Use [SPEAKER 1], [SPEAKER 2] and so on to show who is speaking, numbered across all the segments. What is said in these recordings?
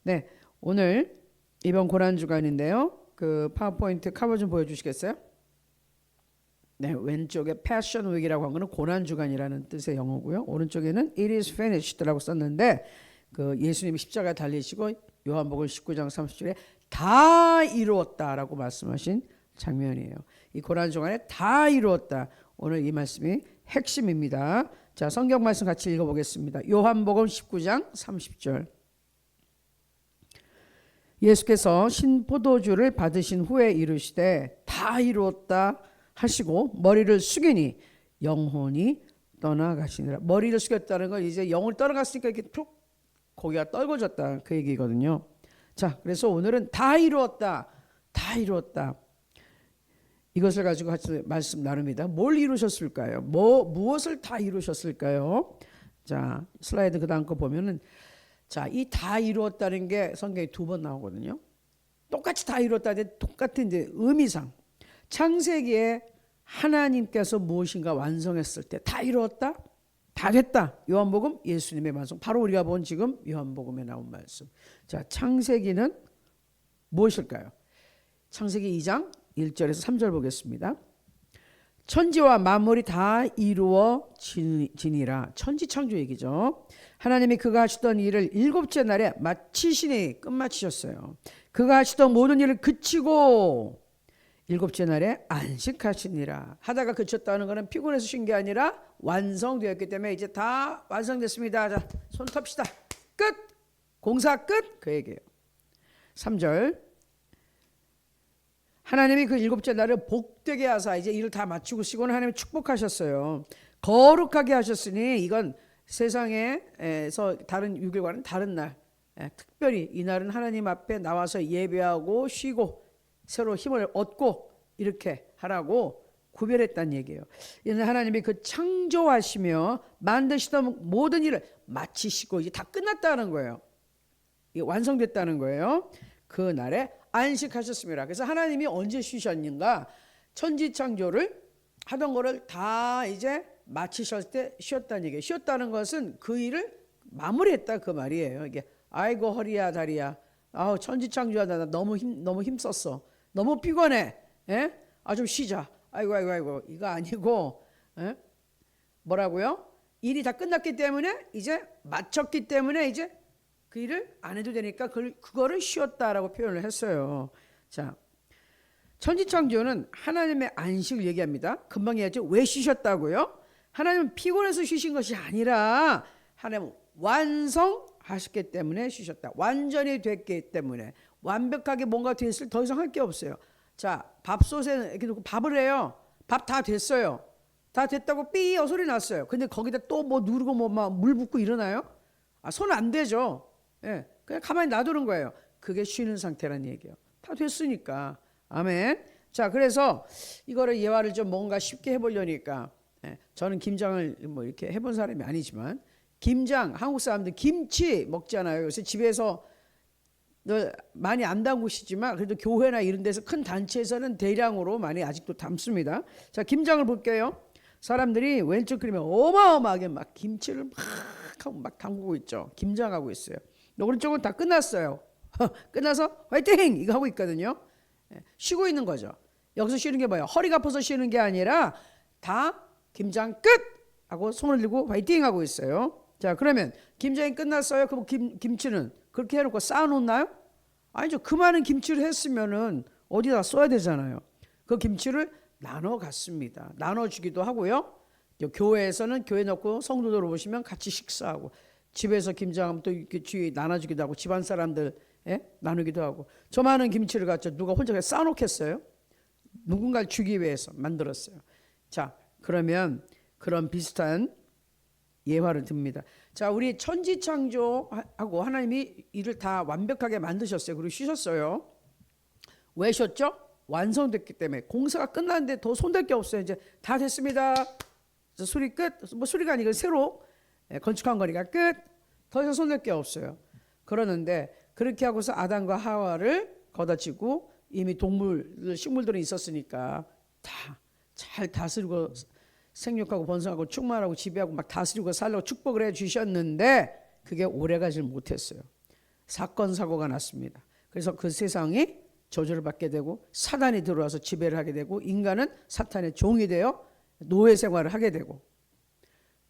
[SPEAKER 1] 네, 오늘 이번 고난 주간인데요. 그 파워포인트 커버 좀 보여주시겠어요? 네, 왼쪽에 Passion Week이라고 한 거는 고난 주간이라는 뜻의 영어고요. 오른쪽에는 It is finished라고 썼는데 그 예수님이 십자가에 달리시고 요한복음 19장 30절에 다 이루었다라고 말씀하신 장면이에요. 이 고난 주간에 다 이루었다. 오늘 이 말씀이 핵심입니다. 자, 성경 말씀 같이 읽어보겠습니다. 요한복음 19장 30절. 예수께서 신포도주를 받으신 후에 이르시되 다 이루었다 하시고 머리를 숙이니 영혼이 떠나가시니라. 머리를 숙였다는 건 이제 영혼이 떠나갔으니까 이렇게 툭 고개가 떨궈졌다 그 얘기거든요. 자, 그래서 오늘은 다 이루었다, 다 이루었다. 이것을 가지고 같이 말씀 나눕니다. 뭘 이루셨을까요? 무엇을 다 이루셨을까요? 자, 슬라이드 그 다음 거 보면은 자, 이 다 이루었다는 게 성경에 2번 나오거든요. 똑같이 다 이루었다는 똑같은 이제 의미상 창세기에 하나님께서 무엇인가 완성했을 때 다 이루었다, 다 됐다. 요한복음 예수님의 말씀. 바로 우리가 본 지금 요한복음에 나온 말씀. 자, 창세기는 무엇일까요? 창세기 2장 1절에서 3절 보겠습니다. 천지와 만물이 다 이루어지니라. 천지창조 얘기죠. 하나님이 그가 하시던 일을 7째 날에 마치시니 끝마치셨어요. 그가 하시던 모든 일을 그치고 7째 날에 안식하시니라. 하다가 그쳤다는 것은 피곤해서 쉰 게 아니라 완성되었기 때문에 이제 다 완성됐습니다. 자, 손 텁시다. 끝. 공사 끝. 그 얘기예요. 3절. 하나님이 그 7째 날을 복되게 하사 이제 일을 다 마치고 쉬고는 하나님이 축복하셨어요. 거룩하게 하셨으니 이건 세상에서 다른 6일과는 다른 날, 특별히 이 날은 하나님 앞에 나와서 예배하고 쉬고 새로 힘을 얻고 이렇게 하라고 구별했다는 얘기예요. 이는 하나님이 그 창조하시며 만드시던 모든 일을 마치시고 이제 다 끝났다는 거예요. 이게 완성됐다는 거예요. 그 날에 안식하셨습니다. 그래서 하나님이 언제 쉬셨는가? 천지창조를 하던 거를 다 이제 마치셨을 때 쉬었다는 얘기예요. 쉬었다는 것은 그 일을 마무리했다 그 말이에요. 이게 아이고 허리야 다리야. 아우 천지창조하다 나 너무 힘썼어. 너무 피곤해. 예? 아 좀 쉬자. 아이고 이거 아니고 뭐라고요? 일이 다 끝났기 때문에 이제 마쳤기 때문에 이제 그 일을 안 해도 되니까 그거를 쉬었다라고 표현을 했어요. 자, 천지창조는 하나님의 안식을 얘기합니다. 금방 얘기했죠. 왜 쉬셨다고요? 하나님은 피곤해서 쉬신 것이 아니라 하나님은 완성하셨기 때문에 쉬셨다. 완전히 됐기 때문에 완벽하게 뭔가 됐을 더 이상 할 게 없어요. 자, 밥솥에 이렇게 놓고 밥을 해요. 밥 다 됐어요. 다 됐다고 삐 소리 났어요. 근데 거기다 또 뭐 누르고 뭐 막 물 붓고 이러나요? 아, 손 안 대죠. 예, 그냥 가만히 놔두는 거예요. 그게 쉬는 상태라는 얘기예요. 다 됐으니까. 아멘. 자, 그래서 이거를 예화를 좀 뭔가 쉽게 해보려니까 저는 김장을 뭐 이렇게 해본 사람이 아니지만 김장 한국 사람들 김치 먹잖아요. 그래서 집에서 많이 안 담그시지만 그래도 교회나 이런 데서 큰 단체에서는 대량으로 많이 아직도 담습니다. 자, 김장을 볼게요. 사람들이 왼쪽 그림에 어마어마하게 막 김치를 막 하고 막 담그고 있죠. 김장하고 있어요. 오른쪽은 다 끝났어요. 끝나서 화이팅 이거 하고 있거든요. 쉬고 있는 거죠. 여기서 쉬는 게 뭐예요? 허리가 아파서 쉬는 게 아니라 다 김장 끝 하고 손을 들고 화이팅 하고 있어요. 자, 그러면 김장이 끝났어요. 그럼 김치는 그렇게 해놓고 쌓아놓나요? 아니죠. 그 많은 김치를 했으면은 어디다 써야 되잖아요. 그 김치를 나눠 갔습니다. 나눠주기도 하고요. 교회에서는 교회 넣고 성도들 오시면 같이 식사하고 집에서 김장하면 또 이렇게 주위에 나눠주기도 하고 집안 사람들 나누기도 하고 저 많은 김치를 갖죠. 누가 혼자 쌓아놓겠어요? 누군가를 주기 위해서 만들었어요. 자, 그러면 그런 비슷한 예화를 듭니다. 자, 우리 천지창조하고 하나님이 일을 다 완벽하게 만드셨어요. 그리고 쉬셨어요. 왜 쉬었죠? 완성됐기 때문에. 공사가 끝났는데 더 손댈 게 없어요. 이제 다 됐습니다. 수리 끝. 뭐 수리가 아니고 새로 건축한 거니까 끝. 더 이상 손댈 게 없어요. 그러는데 그렇게 하고서 아담과 하와를 걷어치고 이미 식물들은 있었으니까 다 잘 다스리고 생육하고 번성하고 충만하고 지배하고 막 다스리고 살라고 축복을 해 주셨는데 그게 오래가질 못했어요. 사건 사고가 났습니다. 그래서 그 세상이 저주를 받게 되고 사단이 들어와서 지배를 하게 되고 인간은 사탄의 종이 되어 노예 생활을 하게 되고,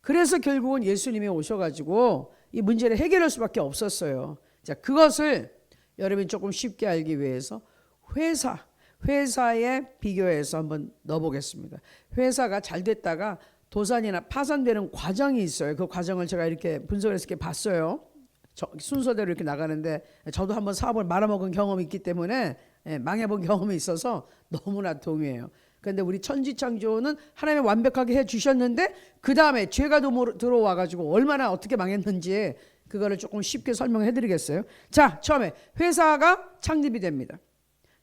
[SPEAKER 1] 그래서 결국은 예수님이 오셔가지고 이 문제를 해결할 수밖에 없었어요. 자, 그것을 여러분이 조금 쉽게 알기 위해서 회사에 비교해서 한번 넣어보겠습니다. 회사가 잘 됐다가 도산이나 파산되는 과정이 있어요. 그 과정을 제가 이렇게 분석해서 이렇게 봤어요. 순서대로 이렇게 나가는데 저도 한번 사업을 말아먹은 경험이 있기 때문에 망해본 경험이 있어서 너무나 동의해요. 그런데 우리 천지창조는 하나님이 완벽하게 해주셨는데 그 다음에 죄가 들어와가지고 얼마나 어떻게 망했는지 그거를 조금 쉽게 설명해 드리겠어요. 자, 처음에 회사가 창립이 됩니다.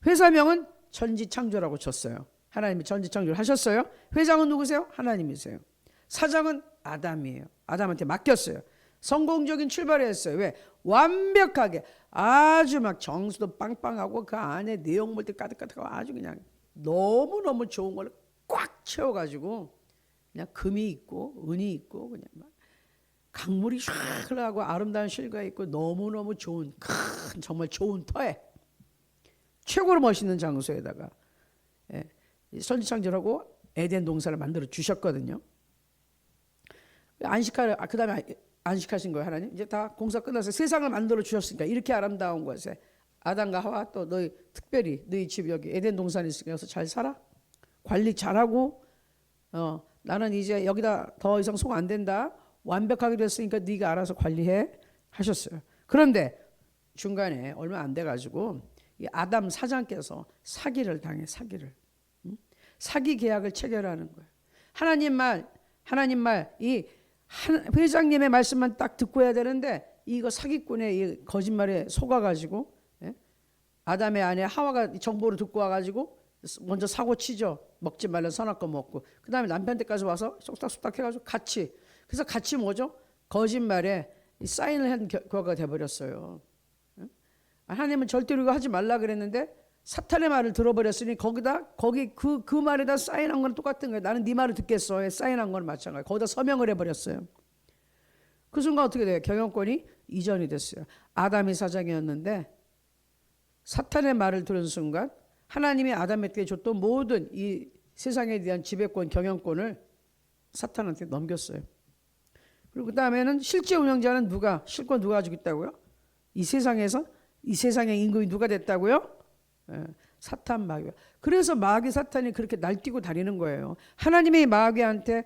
[SPEAKER 1] 회사명은 천지창조라고 쳤어요. 하나님이 천지창조를 하셨어요. 회장은 누구세요? 하나님이세요. 사장은 아담이에요. 아담한테 맡겼어요. 성공적인 출발을 했어요. 왜? 완벽하게 아주 막 정수도 빵빵하고 그 안에 내용물들 가득가득하고 아주 그냥 너무너무 좋은 걸 꽉 채워가지고 그냥 금이 있고 은이 있고 그냥 막 강물이 쫙 흘러가고 아름다운 실과 있고 너무너무 좋은 큰 정말 좋은 터에 최고로 멋있는 장소에다가 천지창조라고 에덴 동산을 만들어 주셨거든요. 그다음에 안식하신 거예요. 하나님 이제 다 공사 끝나서 세상을 만들어 주셨으니까 이렇게 아름다운 곳에 아담과 하와 또 너희 특별히 너희 집 여기 에덴 동산이 있으니까 여기서 잘 살아, 관리 잘하고 나는 이제 여기다 더 이상 속 안 된다, 완벽하게 됐으니까 네가 알아서 관리해 하셨어요. 그런데 중간에 얼마 안 돼가지고 이 아담 사장께서 사기를 당해. 사기 계약을 체결하는 거예요. 하나님 말 이 회장님의 말씀만 딱 듣고 해야 되는데 이거 사기꾼의 이 거짓말에 속아가지고 아담의 아내 하와가 정보를 듣고 와가지고 먼저 사고 치죠. 먹지 말라 선악과 먹고 그 다음에 남편 댁까지 와서 쏙닥쏙닥 해가지고 그래서 같이 뭐죠? 거짓말에 사인을 한 결과가 돼버렸어요. 하나님은 절대로 이거 하지 말라 그랬는데 사탄의 말을 들어버렸으니 거기 그 말에다 사인한 건 똑같은 거예요. 나는 네 말을 듣겠어. 사인한 건 마찬가지예요. 거기다 서명을 해버렸어요. 그 순간 어떻게 돼요? 경영권이 이전이 됐어요. 아담이 사장이었는데 사탄의 말을 들은 순간 하나님이 아담에게 줬던 모든 이 세상에 대한 지배권, 경영권을 사탄한테 넘겼어요. 그리고 그 다음에는 실제 운영자는 실권 누가 가지고 있다고요? 이 세상의 임금이 누가 됐다고요? 사탄 마귀. 그래서 마귀 사탄이 그렇게 날뛰고 다니는 거예요. 하나님이 마귀한테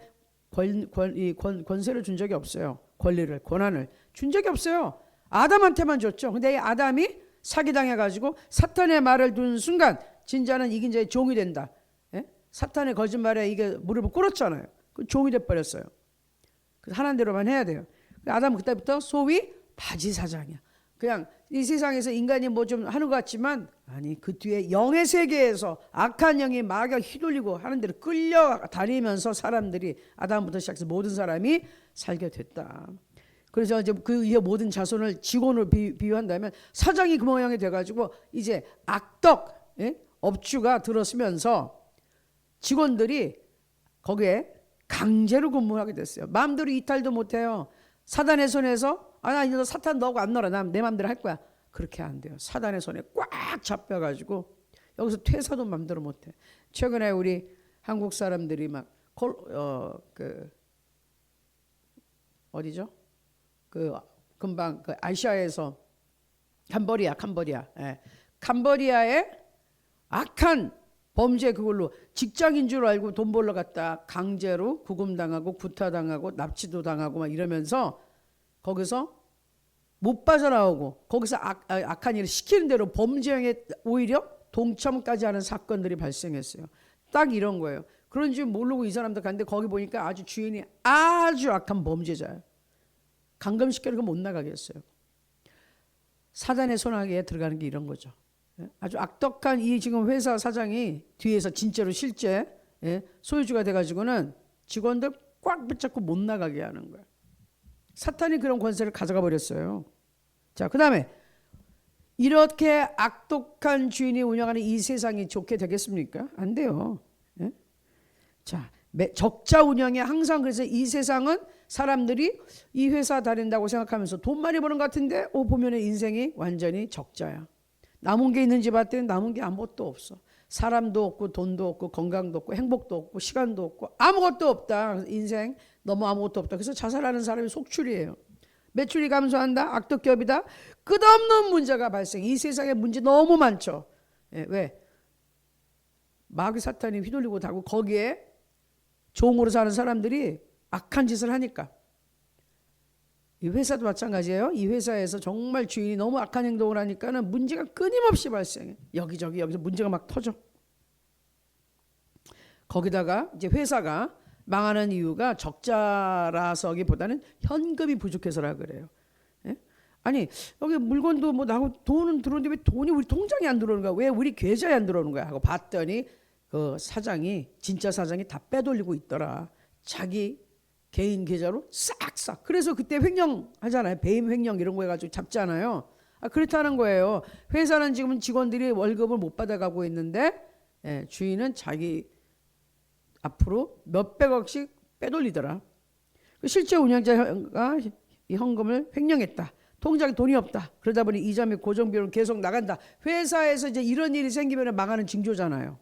[SPEAKER 1] 권세를 준 적이 없어요. 권한을 준 적이 없어요. 아담한테만 줬죠. 근데 이 아담이 사기당해가지고 사탄의 말을 듣는 순간 진짜는 이긴 자의 종이 된다. 사탄의 거짓말에 이게 무릎을 꿇었잖아요. 그 종이 돼버렸어요. 그래서 하나님 대로만 해야 돼요. 아담은 그때부터 소위 바지사장이야. 그냥 이 세상에서 인간이 뭐 좀 하는 것 같지만 아니 그 뒤에 영의 세계에서 악한 영이 마귀가 휘둘리고 하는 대로 끌려다니면서 사람들이 아담부터 시작해서 모든 사람이 살게 됐다. 그래서 이제 그 이후 모든 자손을 직원으로 비유한다면 사장이 그 모양이 돼가지고 이제 악덕 업주가 들어서면서 직원들이 거기에 강제로 근무하게 됐어요. 마음대로 이탈도 못해요. 사단의 손에서 나 이제 사탄 너하고 안 놀아. 난 내 마음대로 할 거야. 그렇게 안 돼요. 사단의 손에 꽉 잡혀가지고 여기서 퇴사도 마음대로 못해. 최근에 우리 한국 사람들이 막 어디죠? 금방 아시아에서 캄보디아. 캄보디아의 악한 범죄 그걸로 직장인 줄 알고 돈 벌러 갔다 강제로 구금당하고 구타당하고 납치도 당하고 막 이러면서 거기서 못 빠져나오고 거기서 악한 일을 시키는 대로 범죄행에 오히려 동참까지 하는 사건들이 발생했어요. 딱 이런 거예요. 그런 줄 모르고 이 사람들 갔는데 거기 보니까 아주 주인이 아주 악한 범죄자예요. 감금시켜서 못 나가겠어요. 사단의 손아귀에 들어가는 게 이런 거죠. 아주 악덕한 이 지금 회사 사장이 뒤에서 진짜로 실제 소유주가 돼가지고는 직원들 꽉 붙잡고 못 나가게 하는 거야. 사탄이 그런 권세를 가져가 버렸어요. 자, 그 다음에 이렇게 악독한 주인이 운영하는 이 세상이 좋게 되겠습니까? 안 돼요. 자, 적자 운영이 항상 그래서 이 세상은 사람들이 이 회사 다닌다고 생각하면서 돈 많이 버는 것 같은데 보면은 인생이 완전히 적자야. 남은 게 있는지 봤더니 남은 게 아무것도 없어. 사람도 없고 돈도 없고 건강도 없고 행복도 없고 시간도 없고 아무것도 없다. 인생 너무 아무것도 없다. 그래서 자살하는 사람이 속출이에요. 매출이 감소한다. 악덕기업이다. 끝없는 문제가 발생. 이 세상에 문제 너무 많죠. 왜? 마귀 사탄이 휘둘리고 다고 거기에 종으로 사는 사람들이 악한 짓을 하니까. 이 회사도 마찬가지예요. 이 회사에서 정말 주인이 너무 악한 행동을 하니까는 문제가 끊임없이 발생해. 여기저기 여기서 문제가 막 터져. 거기다가 이제 회사가 망하는 이유가 적자라서기보다는 현금이 부족해서라 그래요. 예? 아니 여기 물건도 뭐 나고 돈은 들어오는데 왜 돈이 우리 통장에 안 들어오는 거야? 왜 우리 계좌에 안 들어오는 거야? 하고 봤더니 그 사장이 진짜 사장이 다 빼돌리고 있더라. 자기 개인 계좌로 싹싹. 그래서 그때 횡령하잖아요. 배임 횡령 이런 거 해가지고 잡잖아요. 그렇다는 거예요. 회사는 지금 직원들이 월급을 못 받아가고 있는데 주인은 자기 앞으로 몇백억씩 빼돌리더라. 실제 운영자가 이 현금을 횡령했다. 통장에 돈이 없다. 그러다 보니 이자 및 고정비용은 계속 나간다. 회사에서 이제 이런 일이 생기면 망하는 징조잖아요.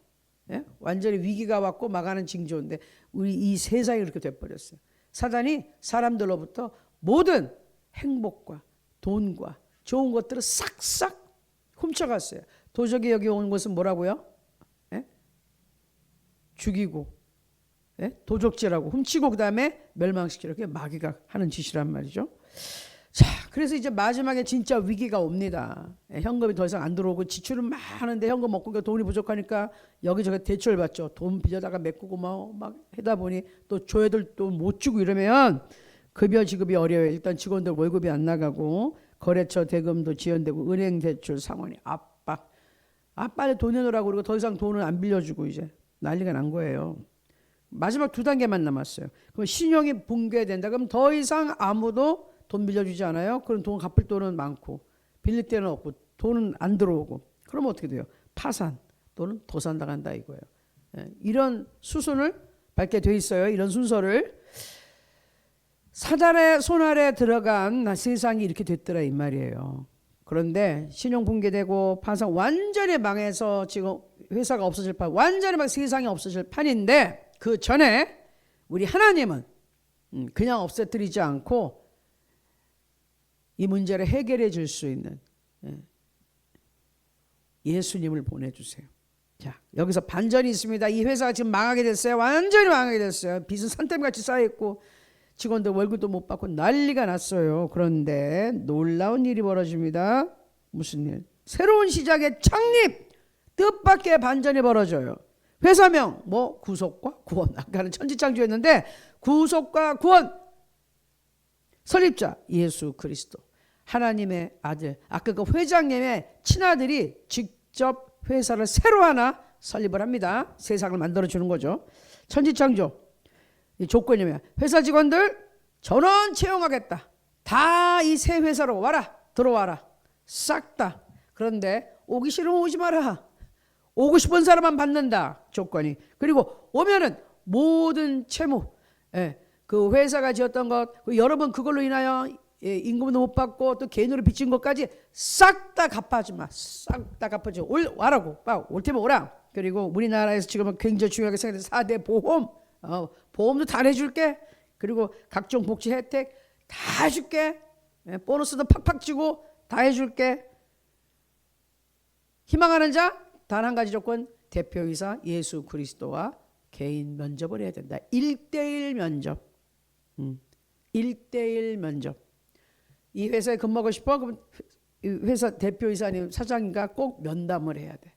[SPEAKER 1] 예? 완전히 위기가 왔고 망하는 징조인데 우리 이 세상이 그렇게 돼버렸어요. 사단이 사람들로부터 모든 행복과 돈과 좋은 것들을 싹싹 훔쳐갔어요. 도적이 여기 온 것은 뭐라고요? 예? 죽이고 도적질하고 훔치고 그 다음에 멸망시키려고. 그게 마귀가 하는 짓이란 말이죠. 자, 그래서 이제 마지막에 진짜 위기가 옵니다. 현금이 더 이상 안 들어오고 지출은 많은데 현금 없고 돈이 부족하니까 여기저기 대출 받죠. 돈 빌려다가 메꾸고 막 하다 보니 또 조회들 또 못 주고 이러면 급여 지급이 어려워요. 일단 직원들 월급이 안 나가고 거래처 대금도 지연되고 은행 대출 상환이 압박. 빨리 돈 내놓으라고 그러고 더 이상 돈을 안 빌려주고 이제 난리가 난 거예요. 마지막 2단계만 남았어요. 그럼 신용이 붕괴된다. 그럼 더 이상 아무도 돈 빌려주지 않아요. 그럼 돈 갚을 돈은 많고 빌릴 때는 없고 돈은 안 들어오고. 그러면 어떻게 돼요? 파산 또는 도산당한다 이거예요. 이런 수순을 밟게 돼 있어요. 이런 순서를. 사단의 손 아래 들어간 세상이 이렇게 됐더라 이 말이에요. 그런데 신용 붕괴되고 파산 완전히 망해서 지금 회사가 없어질 판, 완전히 막 세상이 없어질 판인데 그 전에 우리 하나님은 그냥 없애뜨리지 않고 이 문제를 해결해 줄 수 있는 예수님을 보내주세요. 자, 여기서 반전이 있습니다. 이 회사가 지금 망하게 됐어요. 완전히 망하게 됐어요. 빚은 산더미같이 쌓여있고 직원들 월급도 못 받고 난리가 났어요. 그런데 놀라운 일이 벌어집니다. 무슨 일? 새로운 시작의 창립, 뜻밖의 반전이 벌어져요. 회사명 뭐 구속과 구원. 아까는 천지창조였는데 구속과 구원. 설립자 예수 그리스도 하나님의 아들. 아까 그 회장님의 친아들이 직접 회사를 새로 하나 설립을 합니다. 세상을 만들어주는 거죠. 천지창조. 이 조건이 뭐야? 회사 직원들 전원 채용하겠다. 다 이 새 회사로 와라. 들어와라. 싹 다. 그런데 오기 싫으면 오지 마라. 오고 싶은 사람만 받는다. 조건이. 그리고 오면은 모든 채무, 그 회사가 지었던 것, 여러분 그걸로 인하여 임금도 못 받고 또 개인으로 빚진 것까지 싹 다 갚아주마. 싹 다 갚아줘. 와라고. 올 테면 오라. 그리고 우리나라에서 지금은 굉장히 중요하게 생각되는 4대 보험. 보험도 다 내줄게. 그리고 각종 복지 혜택 다 해줄게. 보너스도 팍팍 주고 다 해줄게. 희망하는 자 단 한 가지 조건. 대표이사 예수 그리스도와 개인 면접을 해야 된다. 1:1 면접. 1:1 면접. 이 회사에 근무하고 싶어? 그럼 회사 대표이사님 사장님과 꼭 면담을 해야 돼.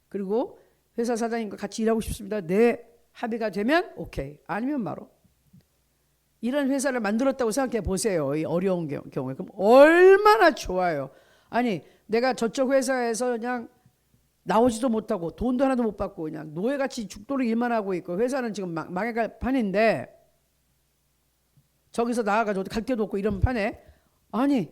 [SPEAKER 1] 그리고 회사 사장님과 같이 일하고 싶습니다. 네, 합의가 되면 오케이. 아니면 말어. 이런 회사를 만들었다고 생각해 보세요. 이 어려운 경우에. 그럼 얼마나 좋아요. 아니 내가 저쪽 회사에서 그냥 나오지도 못하고 돈도 하나도 못 받고 그냥 노예같이 죽도록 일만 하고 있고 회사는 지금 망해갈 판인데 저기서 나와가지고 갈 데도 없고 이런 판에 아니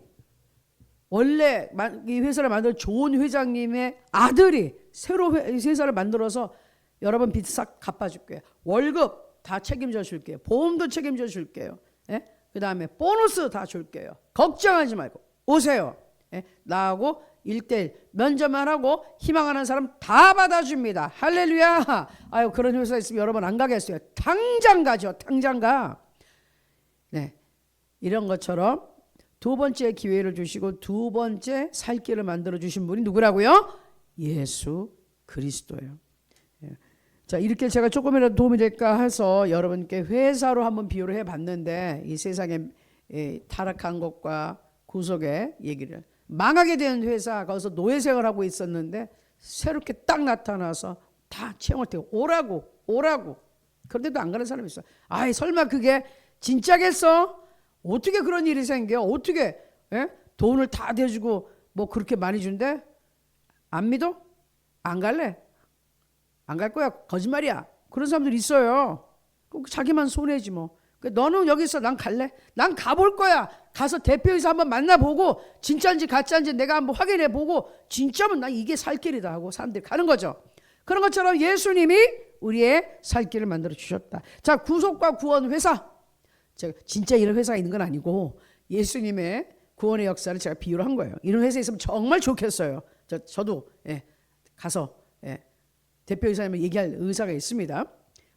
[SPEAKER 1] 원래 이 회사를 만든 좋은 회장님의 아들이 새로 회사를 만들어서 여러분 빚 싹 갚아줄게요. 월급 다 책임져 줄게요. 보험도 책임져 줄게요. 예? 그 다음에 보너스 다 줄게요. 걱정하지 말고 오세요. 예? 나하고 1대1 면접만 하고 희망하는 사람 다 받아줍니다. 할렐루야. 아유, 그런 회사 있으면 여러분 안 가겠어요. 당장 가죠. 당장 가. 네, 이런 것처럼 두 번째 기회를 주시고 두 번째 살 길을 만들어 주신 분이 누구라고요? 예수 그리스도예요. 예. 자, 이렇게 제가 조금이라도 도움이 될까 해서 여러분께 회사로 한번 비유를 해봤는데, 이 세상에 타락한 것과 구속의 얘기를, 망하게 된 회사, 거기서 노예생활을 하고 있었는데 새롭게 딱 나타나서 다 채용을 되고 오라고. 그런데도 안 가는 사람이 있어. 아이, 설마 그게 진짜겠어? 어떻게 그런 일이 생겨? 어떻게 돈을 다 대주고 뭐 그렇게 많이 준대? 안 믿어? 안 갈래? 안 갈 거야? 거짓말이야. 그런 사람들 있어요. 자기만 손해지 뭐. 너는 여기서 난 갈래? 난 가볼 거야. 가서 대표이사 한번 만나보고 진짜인지 가짜인지 내가 한번 확인해보고 진짜면 난 이게 살 길이다 하고 사람들이 가는 거죠. 그런 것처럼 예수님이 우리의 살 길을 만들어 주셨다. 자, 구속과 구원 회사. 제가 진짜 이런 회사가 있는 건 아니고 예수님의 구원의 역사를 제가 비유를 한 거예요. 이런 회사에 있으면 정말 좋겠어요. 저도 가서 대표이사님을 얘기할 의사가 있습니다.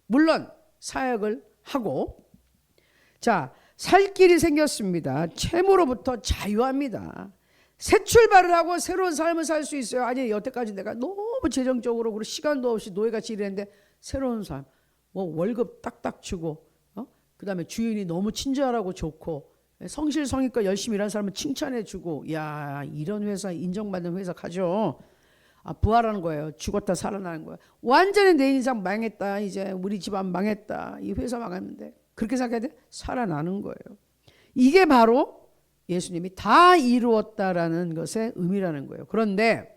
[SPEAKER 1] 물론 사역을 하고, 자, 살 길이 생겼습니다. 채무로부터 자유합니다. 새 출발을 하고 새로운 삶을 살 수 있어요. 아니, 여태까지 내가 너무 재정적으로 그리고 시간도 없이 노예같이 일했는데 새로운 삶, 뭐 월급 딱딱 주고, 그 다음에 주인이 너무 친절하고 좋고, 성실성의껏 열심히 일하는 사람은 칭찬해주고, 야, 이런 회사, 인정받는 회사 가죠. 부활하는 거예요. 죽었다 살아나는 거예요. 완전히 내 인생 망했다. 이제 우리 집안 망했다. 이 회사 망했는데 그렇게 생각해야 돼? 살아나는 거예요. 이게 바로 예수님이 다 이루었다라는 것의 의미라는 거예요. 그런데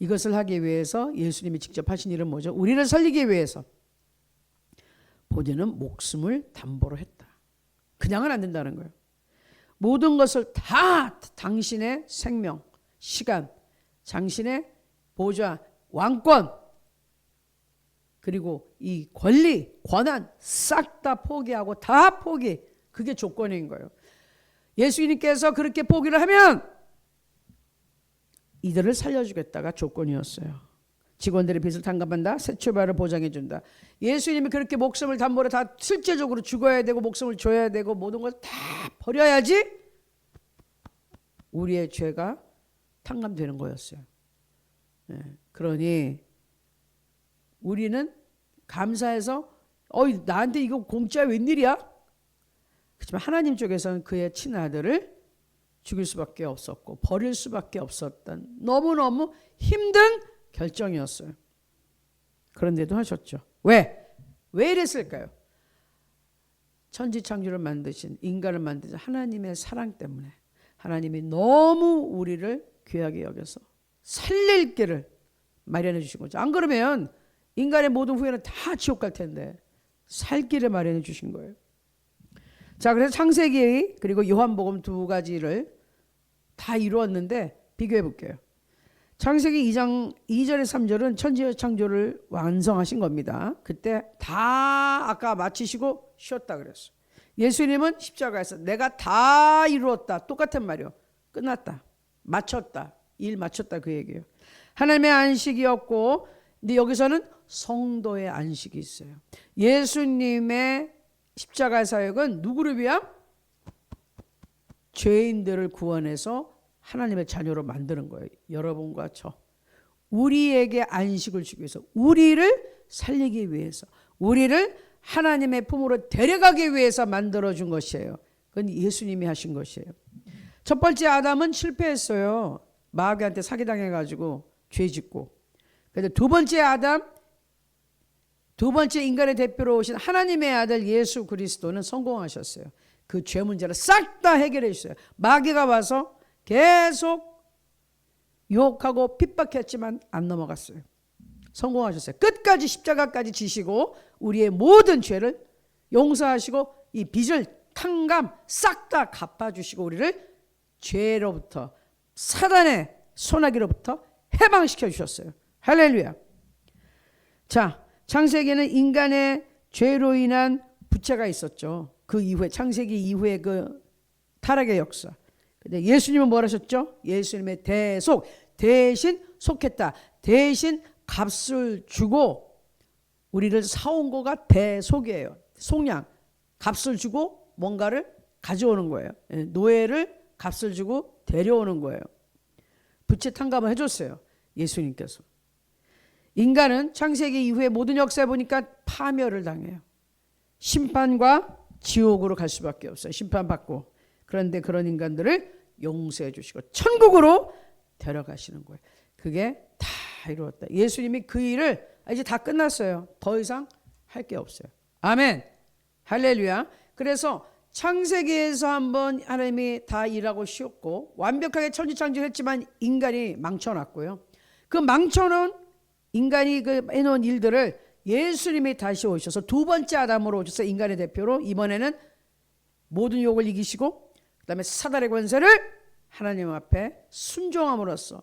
[SPEAKER 1] 이것을 하기 위해서 예수님이 직접 하신 일은 뭐죠? 우리를 살리기 위해서 본인은 목숨을 담보로 했다. 그냥은 안 된다는 거예요. 모든 것을 다 당신의 생명, 시간, 당신의 보좌, 왕권, 그리고 이 권리, 권한 싹 다 포기하고 다 포기. 그게 조건인 거예요. 예수님께서 그렇게 포기를 하면 이들을 살려주겠다가 조건이었어요. 직원들의 빚을 탕감한다. 새 출발을 보장해준다. 예수님이 그렇게 목숨을 담보로 다 실제적으로 죽어야 되고 목숨을 줘야 되고 모든 걸 다 버려야지 우리의 죄가 탕감되는 거였어요. 그러니 우리는 감사해서 나한테 이거 공짜야 웬일이야? 그렇지만 하나님 쪽에서는 그의 친아들을 죽일 수밖에 없었고 버릴 수밖에 없었던 너무너무 힘든 결정이었어요. 그런데도 하셨죠. 왜 이랬을까요? 천지창조를 만드신, 인간을 만드신 하나님의 사랑 때문에, 하나님이 너무 우리를 귀하게 여겨서 살릴 길을 마련해 주신 거죠. 안 그러면 인간의 모든 후회는 다 지옥 갈 텐데 살 길을 마련해 주신 거예요. 자, 그래서 창세기 그리고 요한복음 두 가지를 다 이루었는데 비교해 볼게요. 창세기 2장 2절에 3절은 천지의 창조를 완성하신 겁니다. 그때 다 아까 마치시고 쉬었다 그랬어요. 예수님은 십자가에서 내가 다 이루었다. 똑같은 말이요. 끝났다. 마쳤다. 일 마쳤다 그 얘기예요. 하나님의 안식이었고, 근데 여기서는 성도의 안식이 있어요. 예수님의 십자가 사역은 누구를 위한? 죄인들을 구원해서 하나님의 자녀로 만드는 거예요. 여러분과 저. 우리에게 안식을 주기 위해서, 우리를 살리기 위해서, 우리를 하나님의 품으로 데려가기 위해서 만들어준 것이에요. 그건 예수님이 하신 것이에요. 첫 번째 아담은 실패했어요. 마귀한테 사기당해가지고 죄 짓고. 그런데 두 번째 아담, 두 번째 인간의 대표로 오신 하나님의 아들 예수 그리스도는 성공하셨어요. 그 죄 문제를 싹 다 해결해 주셨어요. 마귀가 와서 계속 유혹하고 핍박했지만 안 넘어갔어요. 성공하셨어요. 끝까지 십자가까지 지시고 우리의 모든 죄를 용서하시고 이 빚을 탕감 싹 다 갚아주시고 우리를 죄로부터, 사단의 소나기로부터 해방시켜 주셨어요. 할렐루야. 자, 창세기에는 인간의 죄로 인한 부채가 있었죠. 그 이후에 창세기 이후에 그 타락의 역사. 근데 예수님은 뭘 하셨죠? 예수님의 대속, 대신 속했다. 대신 값을 주고 우리를 사온 거가 대속이에요. 속량. 값을 주고 뭔가를 가져오는 거예요. 노예를 값을 주고 데려오는 거예요. 부채 탕감을 해줬어요. 예수님께서. 인간은 창세기 이후에 모든 역사에 보니까 파멸을 당해요. 심판과 지옥으로 갈 수밖에 없어요. 심판받고. 그런데 그런 인간들을 용서해 주시고 천국으로 데려가시는 거예요. 그게 다 이루었다. 예수님이 그 일을 이제 다 끝났어요. 더 이상 할 게 없어요. 아멘. 할렐루야. 그래서 창세기에서 한번 하나님이 다 일하고 쉬었고 완벽하게 천지창조했지만 인간이 망쳐놨고요. 그 망쳐놓은 인간이 그 해놓은 일들을 예수님이 다시 오셔서 두 번째 아담으로 오셔서 인간의 대표로 이번에는 모든 욕을 이기시고 그 다음에 사단의 권세를 하나님 앞에 순종함으로써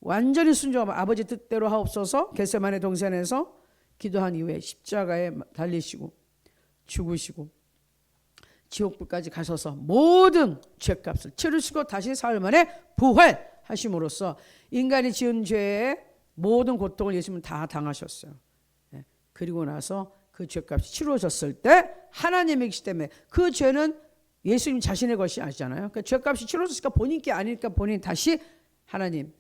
[SPEAKER 1] 완전히 순종하면 아버지 뜻대로 하옵소서 겟세마네 동산에서 기도한 이후에 십자가에 달리시고 죽으시고 지옥불까지 가셔서 모든 죄값을 치르시고 다시 사흘 만에 부활하심으로써 인간이 지은 죄의 모든 고통을 예수님은 다 당하셨어요. 그리고 나서 그 죄값이 치루어졌을 때 하나님이기 때문에 그 죄는 예수님 자신의 것이 아니잖아요. 그 죄값이 치루어졌으니까 본인 게 아니니까 본인이 다시 하나님의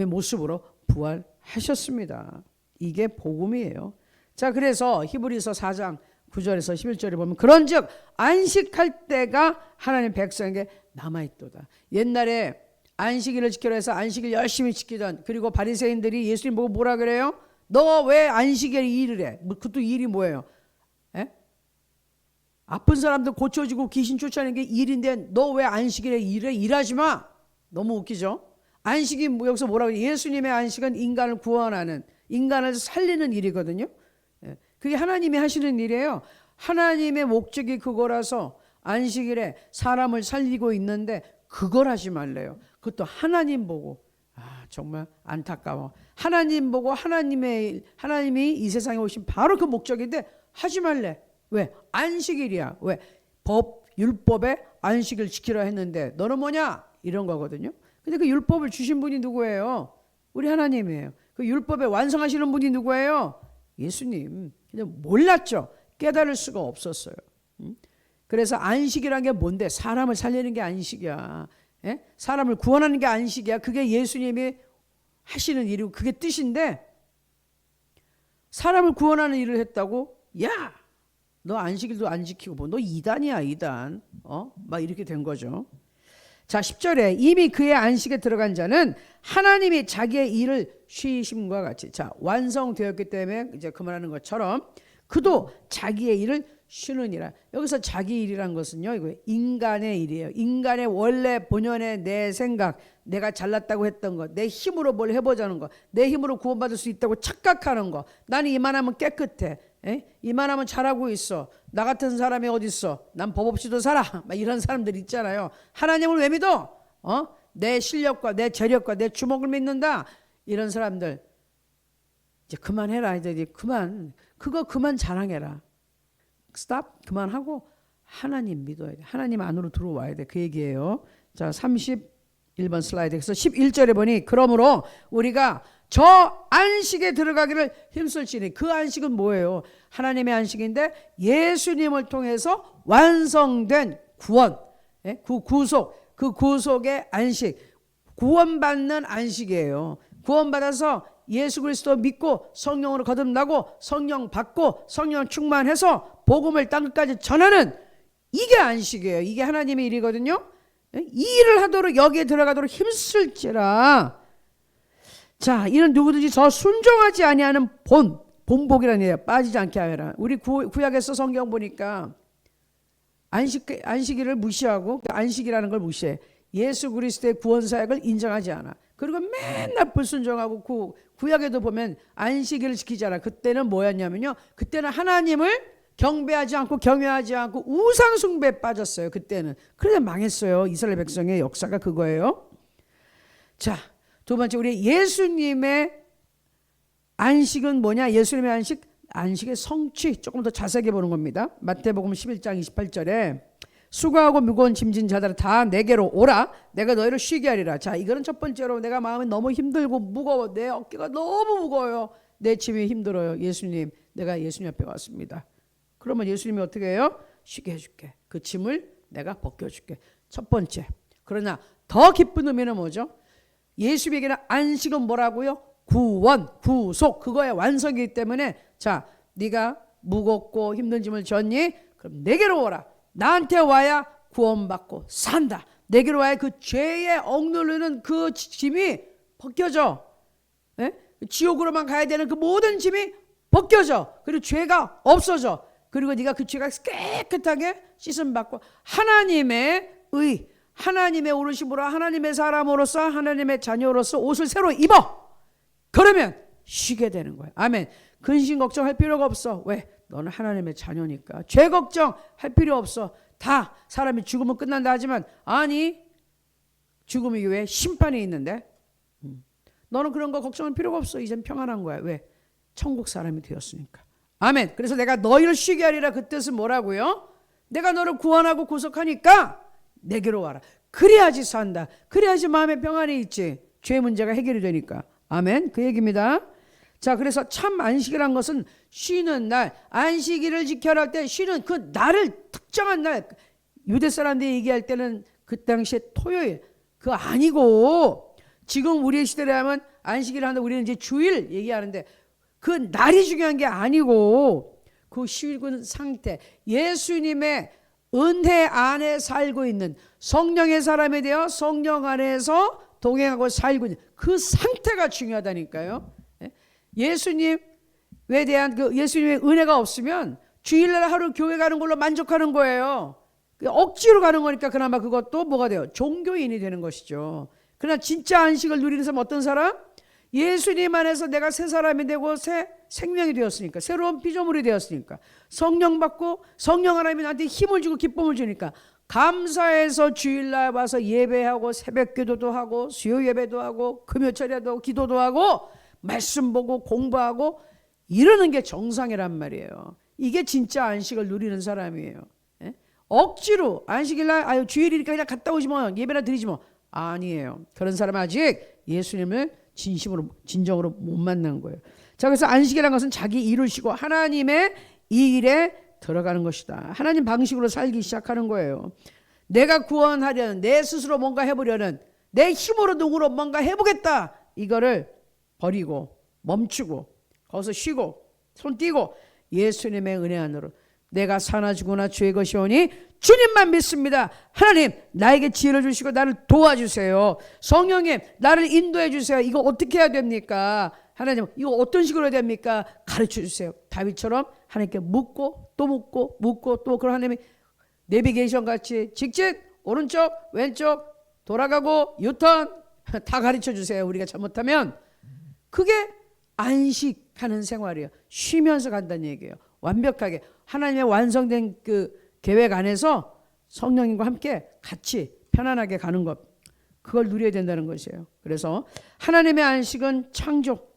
[SPEAKER 1] 모습으로 부활하셨습니다. 이게 복음이에요. 자, 그래서 히브리서 4장 9절에서 11절에 보면 그런즉 안식할 때가 하나님 백성에게 남아있도다. 옛날에 안식일을 지키려 해서 안식일 열심히 지키던 그리고 바리새인들이 예수님 보고 뭐라 그래요? 너 왜 안식일에 일을 해? 그것도 일이 뭐예요? 에? 아픈 사람들 고쳐주고 귀신 쫓아내는 게 일인데 너 왜 안식일에 일해? 일하지 마. 너무 웃기죠? 안식이 여기서 뭐라고 해요? 예수님의 안식은 인간을 구원하는 인간을 살리는 일이거든요. 그게 하나님이 하시는 일이에요. 하나님의 목적이 그거라서 안식일에 사람을 살리고 있는데 그걸 하지 말래요. 그것도 하나님 보고 정말 안타까워. 하나님 보고 하나님이 이 세상에 오신 바로 그 목적인데 하지 말래. 왜? 안식일이야. 왜? 율법에 안식을 지키라 했는데 너는 뭐냐? 이런 거거든요. 근데 그 율법을 주신 분이 누구예요? 우리 하나님이에요. 그 율법에 완성하시는 분이 누구예요? 예수님. 근데 몰랐죠. 깨달을 수가 없었어요. 그래서 안식이라는 게 뭔데? 사람을 살리는 게 안식이야. 사람을 구원하는 게 안식이야. 그게 예수님이 하시는 일이고 그게 뜻인데 사람을 구원하는 일을 했다고? 야, 너 안식일도 안 지키고 뭐 너 이단이야 이단. 막 이렇게 된 거죠. 자, 10절에 이미 그의 안식에 들어간 자는 하나님이 자기의 일을 쉬심과 같이 완성되었기 때문에 이제 그만하는 것처럼 그도 자기의 일을 쉬느니라. 여기서 자기 일이란 것은요, 이거 인간의 일이에요. 인간의 원래 본연의 내 생각, 내가 잘났다고 했던 것, 내 힘으로 뭘 해보자는 것, 내 힘으로 구원받을 수 있다고 착각하는 것. 나는 이만하면 깨끗해. 이만하면 잘하고 있어. 나 같은 사람이 어디 있어? 난 법 없이도 살아. 막 이런 사람들 있잖아요. 하나님을 왜 믿어? 내 실력과 내 재력과 내 주먹을 믿는다. 이런 사람들 이제 그만해라. 이제 그만 자랑해라. 스탑. 그만하고 하나님 믿어야 돼. 하나님 안으로 들어와야 돼. 그 얘기예요. 자, 31번 슬라이드에서 11절에 보니 그러므로 우리가 저 안식에 들어가기를 힘쓸지니 그 안식은 뭐예요? 하나님의 안식인데 예수님을 통해서 완성된 구원, 그 구속의 안식, 구원받는 안식이에요. 구원받아서 예수 그리스도 믿고 성령으로 거듭나고 성령 받고 성령 충만해서 복음을 땅끝까지 전하는 이게 안식이에요. 이게 하나님의 일이거든요. 이 일을 하도록 여기에 들어가도록 힘쓸지라. 자, 이는 누구든지 저 순종하지 아니하는 본복이라는 얘기예요. 빠지지 않게 하여라. 우리 구약에서 성경 보니까 안식일을 무시하고 안식이라는 걸 무시해. 예수 그리스도의 구원 사역을 인정하지 않아. 그리고 맨날 불순종하고 구약에도 보면 안식일을 지키지 않아. 그때는 뭐였냐면요, 그때는 하나님을 경배하지 않고 경외하지 않고 우상 숭배에 빠졌어요. 그때는. 그래서 망했어요. 이스라엘 백성의 역사가 그거예요. 자, 두 번째, 우리 예수님의 안식은 뭐냐? 예수님의 안식, 안식의 성취 조금 더 자세하게 보는 겁니다. 마태복음 11장 28절에 수고하고 무거운 짐진 자들아 다 내게로 오라 내가 너희를 쉬게 하리라. 자, 이거는 첫 번째로 내가 마음이 너무 힘들고 무거워, 내 어깨가 너무 무거워요, 내 짐이 힘들어요. 예수님, 내가 예수님 앞에 왔습니다. 그러면 예수님이 어떻게 해요? 쉬게 해줄게. 그 짐을 내가 벗겨줄게. 첫 번째. 그러나 더 기쁜 의미는 뭐죠? 예수에게는 안식은 뭐라고요? 구원, 구속, 그거의 완성이기 때문에 자, 네가 무겁고 힘든 짐을 졌니? 그럼 내게로 오라. 나한테 와야 구원받고 산다. 내게로 와야 그 죄에 억누르는 그 짐이 벗겨져. 예? 지옥으로만 가야 되는 그 모든 짐이 벗겨져. 그리고 죄가 없어져. 그리고 네가 그 죄가 깨끗하게 씻음받고 하나님의 의, 하나님의 오르심으로 하나님의 사람으로서 하나님의 자녀로서 옷을 새로 입어. 그러면 쉬게 되는 거예요. 아멘. 근심 걱정할 필요가 없어. 왜? 너는 하나님의 자녀니까. 죄 걱정할 필요 없어. 다 사람이 죽으면 끝난다 하지만 아니, 죽음이 왜 심판이 있는데? 너는 그런 거 걱정할 필요가 없어. 이젠 평안한 거야. 왜? 천국 사람이 되었으니까. 아멘. 그래서 내가 너희를 쉬게 하리라, 그 뜻은 뭐라고요? 내가 너를 구원하고 구속하니까 내게로 와라. 그래야지 산다. 그래야지 마음에 평안이 있지. 죄 문제가 해결이 되니까. 아멘. 그 얘기입니다. 자, 그래서 참 안식이란 것은 쉬는 날, 안식일을 지켜라 할 때 쉬는 그 날을 특정한 날, 유대 사람들이 얘기할 때는 그 당시에 토요일, 그거 아니고 지금 우리의 시대로 하면 안식일을 하는데 우리는 이제 주일 얘기하는데 그 날이 중요한 게 아니고 그 쉬는 상태, 예수님의 은혜 안에 살고 있는 성령의 사람이 되어 성령 안에서 동행하고 살고 있는 그 상태가 중요하다니까요. 예수님에 대한 그 예수님의 은혜가 없으면 주일날 하루 교회 가는 걸로 만족하는 거예요. 억지로 가는 거니까 그나마 그것도 뭐가 돼요? 종교인이 되는 것이죠. 그러나 진짜 안식을 누리는 사람 어떤 사람? 예수님 안에서 내가 새 사람이 되고 새 생명이 되었으니까, 새로운 피조물이 되었으니까, 성령 받고 성령 하나님이 나한테 힘을 주고 기쁨을 주니까 감사해서 주일날 와서 예배하고 새벽 기도도 하고 수요 예배도 하고 금요철에도 하고 기도도 하고 말씀 보고 공부하고 이러는 게 정상이란 말이에요. 이게 진짜 안식을 누리는 사람이에요. 예? 억지로 안식일날 아유 주일이니까 그냥 갔다 오지 뭐 예배나 드리지 뭐 아니에요. 그런 사람은 아직 예수님을 진심으로 진정으로 못 만난 거예요. 자, 그래서 안식이라는 것은 자기 일을 쉬고 하나님의 이 일에 들어가는 것이다. 하나님 방식으로 살기 시작하는 거예요. 내가 구원하려는, 내 스스로 뭔가 해보려는, 내 힘으로 누구로 뭔가 해보겠다, 이거를 버리고 멈추고 거기서 쉬고 손 띄고 예수님의 은혜 안으로 내가 사나 죽으나 주의 것이오니 주님만 믿습니다. 하나님 나에게 지혜를 주시고 나를 도와주세요. 성령님 나를 인도해 주세요. 이거 어떻게 해야 됩니까? 하나님 이거 어떤 식으로 해야 됩니까? 가르쳐 주세요. 다윗처럼 하나님께 묻고 또 묻고 묻고 또 그런 하나님이 내비게이션 같이 직진 오른쪽 왼쪽 돌아가고 유턴 다 가르쳐 주세요. 우리가 잘못하면 그게 안식하는 생활이에요. 쉬면서 간다는 얘기예요. 완벽하게 하나님의 완성된 그 계획 안에서 성령님과 함께 같이 편안하게 가는 것, 그걸 누려야 된다는 것이에요. 그래서 하나님의 안식은 창조,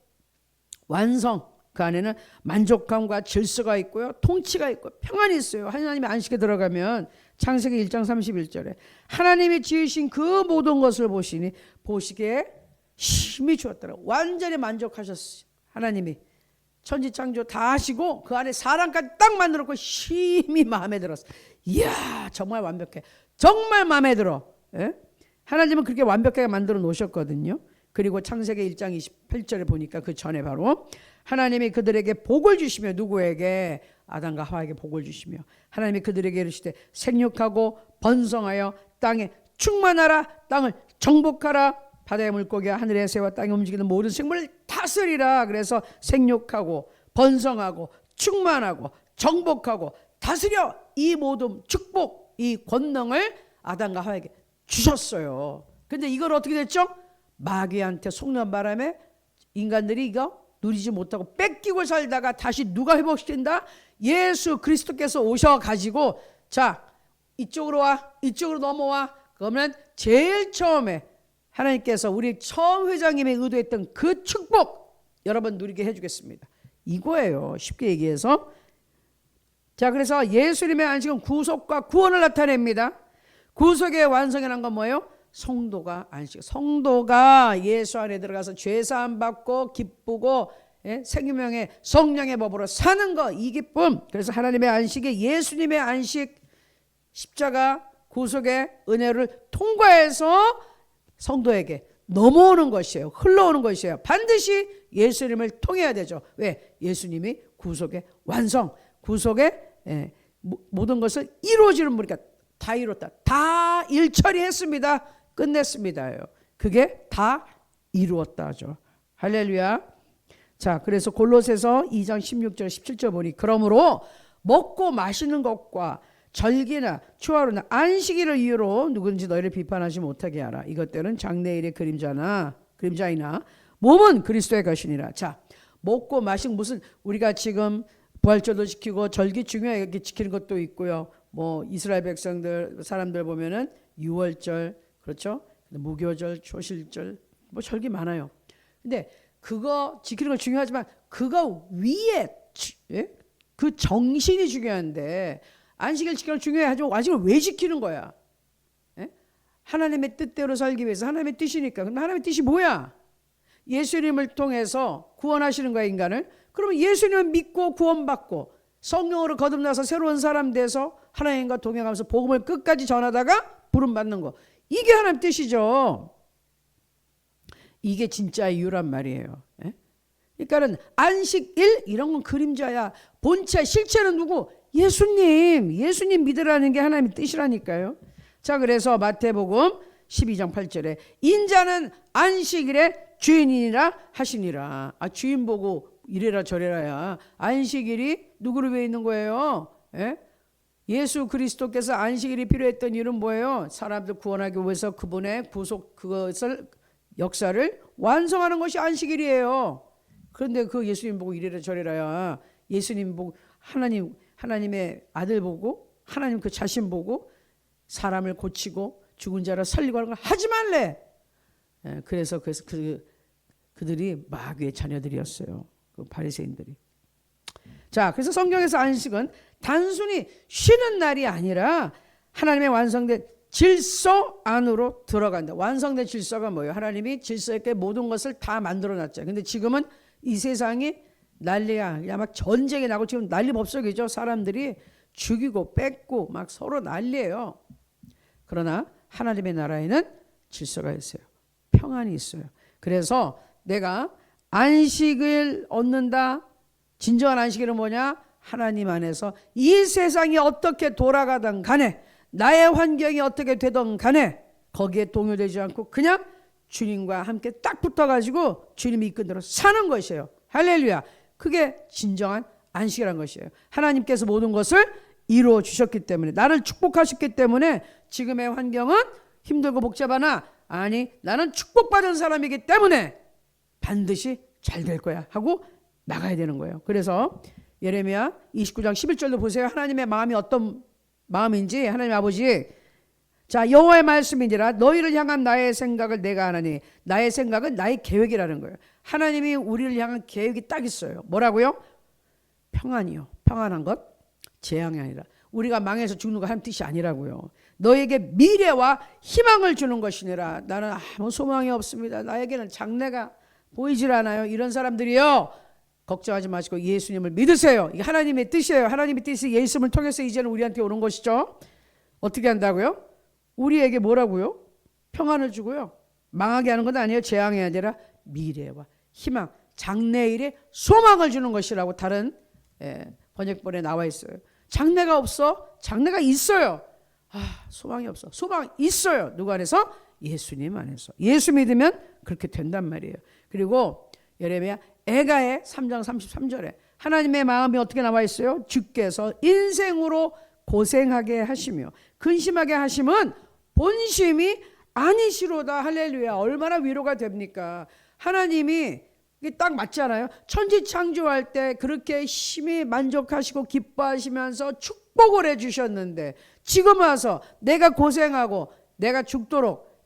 [SPEAKER 1] 완성, 그 안에는 만족감과 질서가 있고요, 통치가 있고 평안이 있어요. 하나님의 안식에 들어가면 창세기 1장 31절에 하나님이 지으신 그 모든 것을 보시니 보시기에 힘이 좋았더라. 완전히 만족하셨어요. 하나님이 천지창조 다 하시고 그 안에 사람까지 딱 만들었고 힘이 마음에 들었어. 이야 정말 완벽해. 정말 마음에 들어. 예? 하나님은 그렇게 완벽하게 만들어 놓으셨거든요. 그리고 창세기 1장 28절에 보니까 그 전에 바로 하나님이 그들에게 복을 주시며, 누구에게? 아담과 하와에게 복을 주시며 하나님이 그들에게 이르시되 생육하고 번성하여 땅에 충만하라, 땅을 정복하라, 바다의 물고기와 하늘의 새와 땅에 움직이는 모든 생물을 다스리라. 그래서 생육하고 번성하고 충만하고 정복하고 다스려, 이 모든 축복, 이 권능을 아담과 하와에게 주셨어요. 근데 이걸 어떻게 됐죠? 마귀한테 속는 바람에 인간들이 이거 누리지 못하고 뺏기고 살다가 다시 누가 회복시킨다? 예수 그리스도께서 오셔가지고 자 이쪽으로 와, 이쪽으로 넘어와. 그러면 제일 처음에 하나님께서 우리 처음 회장님이 의도했던 그 축복 여러분 누리게 해주겠습니다. 이거예요. 쉽게 얘기해서. 자, 그래서 예수님의 안식은 구속과 구원을 나타냅니다. 구속의 완성이라는 건 뭐예요? 성도가 안식, 성도가 예수 안에 들어가서 죄사함 받고 기쁘고 생명의 성령의 법으로 사는 거, 이 기쁨. 그래서 하나님의 안식이 예수님의 안식, 십자가 구속의 은혜를 통과해서 성도에게 넘어오는 것이에요. 흘러오는 것이에요. 반드시 예수님을 통해야 되죠. 왜? 예수님이 구속의 완성, 구속의 모든 것을 이루어지는 분이니까. 다 이뤘다, 다 일처리했습니다, 끝냈습니다요. 그게 다 이루었다죠. 할렐루야. 자, 그래서 골로새서 2장 16절 17절 보니 그러므로 먹고 마시는 것과 절기나 추하루나 안식일을 이유로 누구든지 너희를 비판하지 못하게 하라. 이것들은 장래일의 그림자이나 몸은 그리스도의 것이니라. 자, 먹고 마시는, 무슨 우리가 지금 부활절도 지키고 절기 중요하게 지키는 것도 있고요. 뭐 이스라엘 백성들 사람들 보면은 유월절, 그렇죠? 무교절, 초실절, 뭐 절기 많아요. 근데 그거 지키는 거 중요하지만 그거 위에 그 정신이 중요한데, 안식일 지키는 거 중요하지만 안식을 왜 지키는 거야? 하나님의 뜻대로 살기 위해서. 하나님의 뜻이니까. 그럼 하나님의 뜻이 뭐야? 예수님을 통해서 구원하시는 거야, 인간을. 그러면 예수님을 믿고 구원받고 성령으로 거듭나서 새로운 사람 돼서 하나님과 동행하면서 복음을 끝까지 전하다가 부름받는 거, 이게 하나님 뜻이죠. 이게 진짜 이유란 말이에요. 그러니까는 안식일 이런 건 그림자야. 본체 실체는 누구? 예수님 믿으라는 게 하나님의 뜻이라니까요. 자, 그래서 마태복음 12장 8절에 인자는 안식일의 주인이라 하시니라. 주인 보고 이래라 저래라야. 안식일이 누구를 위해 있는 거예요? 예수 그리스도께서 안식일이 필요했던 이유는 뭐예요? 사람들 구원하기 위해서 그분의 구속, 그것을 역사를 완성하는 것이 안식일이에요. 그런데 그 예수님 보고 이래라 저래라야. 예수님 보고 하나님의 아들 보고 하나님 그 자신 보고 사람을 고치고 죽은 자를 살리고 하는 걸 하지 말래. 그래서 그들이 마귀의 자녀들이었어요. 그 바리새인들이. 자, 그래서 성경에서 안식은 단순히 쉬는 날이 아니라 하나님의 완성된 질서 안으로 들어간다. 완성된 질서가 뭐예요? 하나님이 질서 있게 모든 것을 다 만들어 놨죠. 근데 지금은 이 세상이 난리야. 야, 막 전쟁이 나고 지금 난리법석이죠. 사람들이 죽이고 뺏고 막 서로 난리예요. 그러나 하나님의 나라에는 질서가 있어요. 평안이 있어요. 그래서 내가 안식을 얻는다. 진정한 안식일은 뭐냐? 하나님 안에서 이 세상이 어떻게 돌아가든 간에, 나의 환경이 어떻게 되든 간에 거기에 동요되지 않고 그냥 주님과 함께 딱 붙어가지고 주님이 이끈 대로 사는 것이에요. 할렐루야. 그게 진정한 안식이라는 것이에요. 하나님께서 모든 것을 이루어 주셨기 때문에, 나를 축복하셨기 때문에 지금의 환경은 힘들고 복잡하나, 아니 나는 축복받은 사람이기 때문에 반드시 잘 될 거야 하고 나가야 되는 거예요. 그래서 예레미야 29장 11절도 보세요. 하나님의 마음이 어떤 마음인지. 하나님 아버지, 자, 여호와의 말씀이니라. 너희를 향한 나의 생각을 내가 하나니. 나의 생각은 나의 계획이라는 거예요. 하나님이 우리를 향한 계획이 딱 있어요. 뭐라고요? 평안이요. 평안한 것, 재앙이 아니라. 우리가 망해서 죽는 거 하는 뜻이 아니라고요. 너에게 미래와 희망을 주는 것이니라. 나는 아무 소망이 없습니다. 나에게는 장래가 보이질 않아요. 이런 사람들이요, 걱정하지 마시고 예수님을 믿으세요. 이게 하나님의 뜻이에요. 하나님의 뜻이 예수님을 통해서 이제는 우리한테 오는 것이죠. 어떻게 한다고요? 우리에게 뭐라고요? 평안을 주고요. 망하게 하는 건 아니에요. 재앙이 아니라 미래와 희망, 장래일에 소망을 주는 것이라고 다른 번역본에 나와 있어요. 장래가 없어? 장래가 있어요. 소망이 없어. 소망 있어요. 누구 안에서? 예수님 안에서. 예수 믿으면 그렇게 된단 말이에요. 그리고 예레미야 에가의 3장 33절에 하나님의 마음이 어떻게 나와 있어요? 주께서 인생으로 고생하게 하시며 근심하게 하심은 본심이 아니시로다. 할렐루야. 얼마나 위로가 됩니까? 하나님이 이게 딱 맞잖아요. 천지 창조할 때 그렇게 심히 만족하시고 기뻐하시면서 축복을 해주셨는데, 지금 와서 내가 고생하고 내가 죽도록,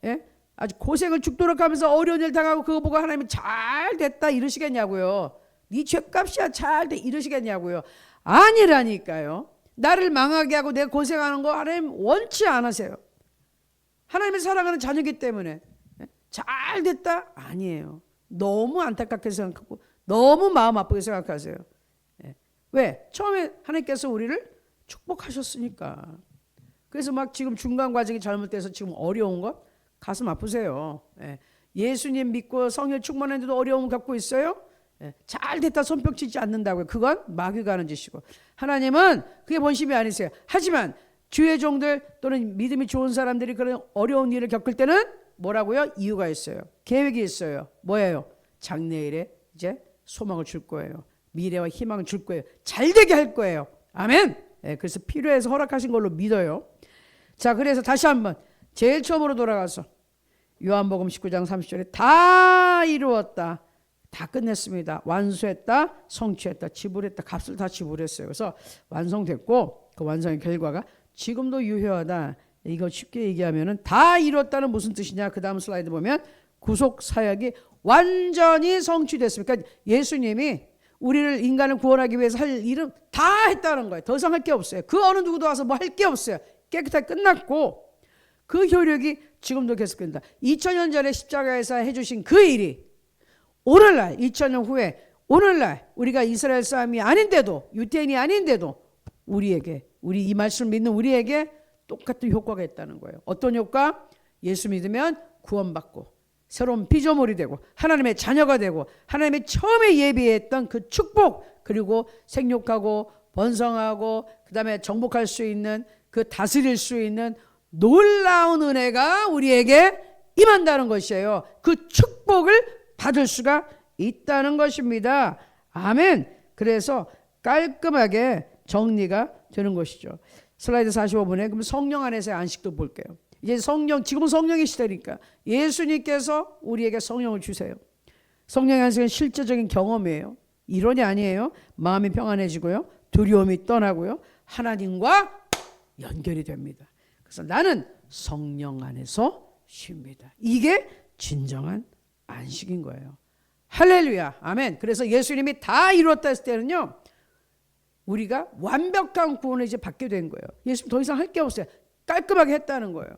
[SPEAKER 1] 아주 고생을 죽도록 하면서 어려운 일 당하고 그거 보고 하나님이 잘 됐다 이러시겠냐고요. 네 죄값이야 잘 돼 이러시겠냐고요. 아니라니까요. 나를 망하게 하고 내가 고생하는 거 하나님 원치 않으세요. 하나님을 사랑하는 자녀이기 때문에 잘 됐다? 아니에요. 너무 안타깝게 생각하고 너무 마음 아프게 생각하세요. 왜? 처음에 하나님께서 우리를 축복하셨으니까. 그래서 막 지금 중간 과정이 잘못돼서 지금 어려운 것 가슴 아프세요. 예수님 믿고 성령 충만했는데도 어려움을 갖고 있어요? 잘 됐다 손뼉치지 않는다고요. 그건 마귀가 하는 짓이고 하나님은 그게 본심이 아니세요. 하지만 주의 종들 또는 믿음이 좋은 사람들이 그런 어려운 일을 겪을 때는 뭐라고요? 이유가 있어요. 계획이 있어요. 뭐예요? 장래일에 이제 소망을 줄 거예요. 미래와 희망을 줄 거예요. 잘 되게 할 거예요. 아멘. 그래서 필요해서 허락하신 걸로 믿어요. 자, 그래서 다시 한번 제일 처음으로 돌아가서 요한복음 19장 30절에 다 이루었다. 다 끝냈습니다. 완수했다. 성취했다. 지불했다. 값을 다 지불했어요. 그래서 완성됐고 그 완성의 결과가 지금도 유효하다. 이거 쉽게 얘기하면은 다 이뤘다는 무슨 뜻이냐? 그 다음 슬라이드 보면 구속 사역이 완전히 성취됐습니다. 그러니까 예수님이 우리를 인간을 구원하기 위해서 할 일은 다 했다는 거예요. 더 이상 할 게 없어요. 그 어느 누구도 와서 뭐 할 게 없어요. 깨끗하게 끝났고 그 효력이 지금도 계속된다. 2000년 전에 십자가에서 해주신 그 일이 오늘날 2000년 후에 오늘날 우리가 이스라엘 사람이 아닌데도 유대인이 아닌데도 우리에게 우리 이 말씀을 믿는 우리에게 똑같은 효과가 있다는 거예요. 어떤 효과? 예수 믿으면 구원받고 새로운 피조물이 되고 하나님의 자녀가 되고 하나님의 처음에 예비했던 그 축복 그리고 생육하고 번성하고 그 다음에 정복할 수 있는 그 다스릴 수 있는 놀라운 은혜가 우리에게 임한다는 것이에요. 그 축복을 받을 수가 있다는 것입니다. 아멘. 그래서 깔끔하게 정리가 되는 것이죠. 슬라이드 45분에 그럼 성령 안에서의 안식도 볼게요. 이제 성령, 지금은 성령의 시대니까 예수님께서 우리에게 성령을 주세요. 성령의 안식은 실제적인 경험이에요. 이론이 아니에요. 마음이 평안해지고요. 두려움이 떠나고요. 하나님과 연결이 됩니다. 그래서 나는 성령 안에서 쉽니다. 이게 진정한 안식인 거예요. 할렐루야. 아멘. 그래서 예수님이 다 이루었다 했을 때는요. 우리가 완벽한 구원을 이제 받게 된 거예요. 예수님 더 이상 할 게 없어요. 깔끔하게 했다는 거예요.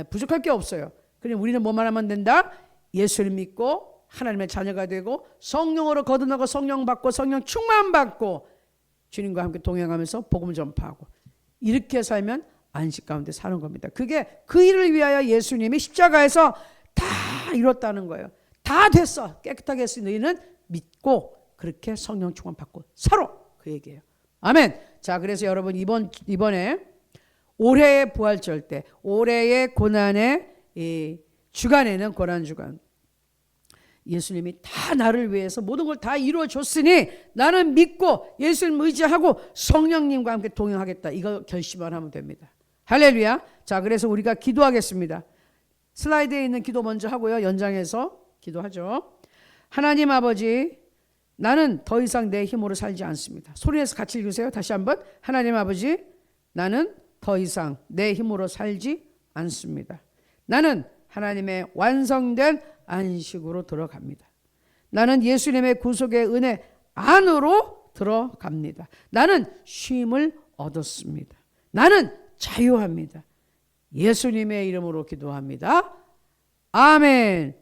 [SPEAKER 1] 부족할 게 없어요. 그럼 우리는 뭐만 하면 된다? 예수를 믿고 하나님의 자녀가 되고 성령으로 거듭나고 성령 받고 성령 충만 받고 주님과 함께 동행하면서 복음을 전파하고 이렇게 살면 안식 가운데 사는 겁니다. 그게 그 일을 위하여 예수님이 십자가에서 다 이뤘다는 거예요. 다 됐어. 깨끗하게 했으니 너희는 믿고 그렇게 성령 충만 받고 살아. 그 얘기예요. 아멘. 자, 그래서 여러분 이번에 올해의 부활절 때 올해의 고난의 주간에는 고난주간 예수님이 다 나를 위해서 모든 걸 다 이루어 줬으니 나는 믿고 예수님 의지하고 성령님과 함께 동행하겠다. 이거 결심만 하면 됩니다. 할렐루야. 자, 그래서 우리가 기도하겠습니다. 슬라이드에 있는 기도 먼저 하고요. 연장해서 기도하죠. 하나님 아버지, 나는 더 이상 내 힘으로 살지 않습니다. 소리내서 같이 읽으세요. 다시 한번. 하나님 아버지, 나는 더 이상 내 힘으로 살지 않습니다. 나는 하나님의 완성된 안식으로 들어갑니다. 나는 예수님의 구속의 은혜 안으로 들어갑니다. 나는 쉼을 얻었습니다. 나는 자유합니다. 예수님의 이름으로 기도합니다. 아멘.